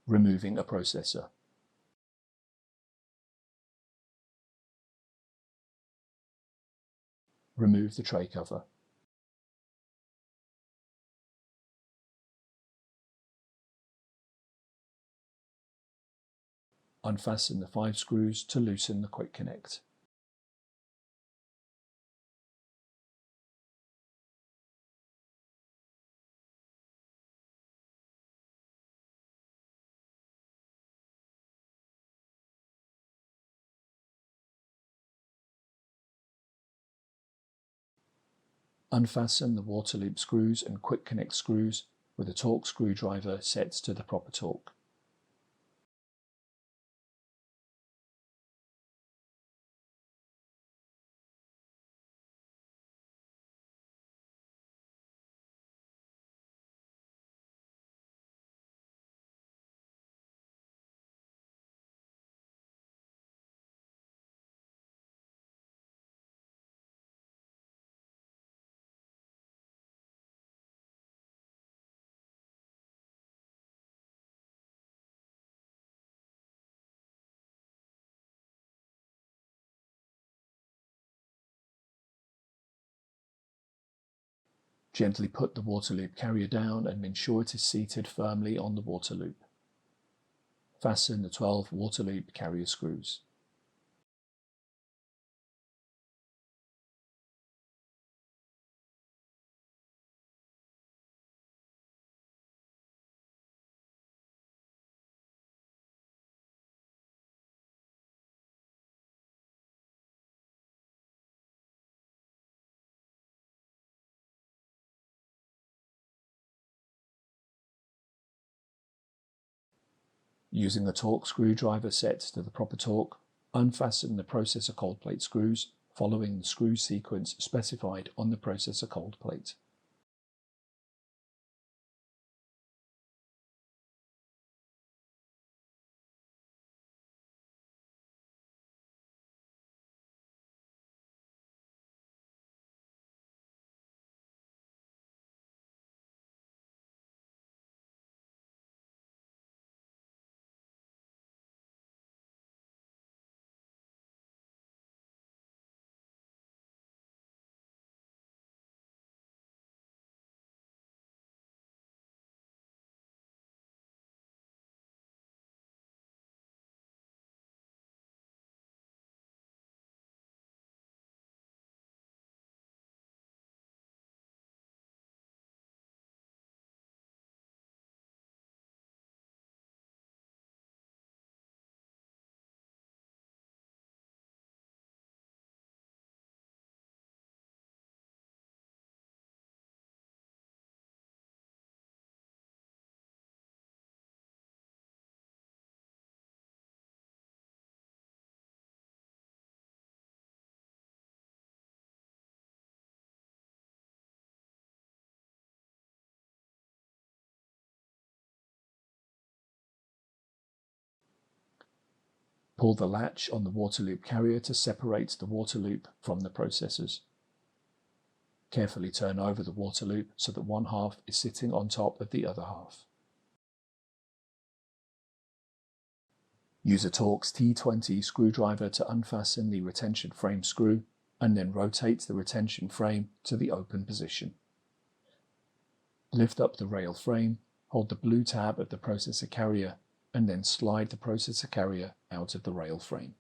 Removing a processor. Remove the tray cover. Unfasten the 5 screws to loosen the quick connect. Unfasten the water loop screws and quick connect screws with a torque screwdriver set to the proper torque. Gently put the water loop carrier down and ensure it is seated firmly on the water loop. Fasten the 12 water loop carrier screws. Using a torque screwdriver set to the proper torque, unfasten the processor cold plate screws, following the screw sequence specified on the processor cold plate. Pull the latch on the water loop carrier to separate the water loop from the processors. Carefully turn over the water loop so that one half is sitting on top of the other half. Use a Torx T20 screwdriver to unfasten the retention frame screw and then rotate the retention frame to the open position. Lift up the rail frame, hold the blue tab of the processor carrier, and then slide the processor carrier out of the rail frame.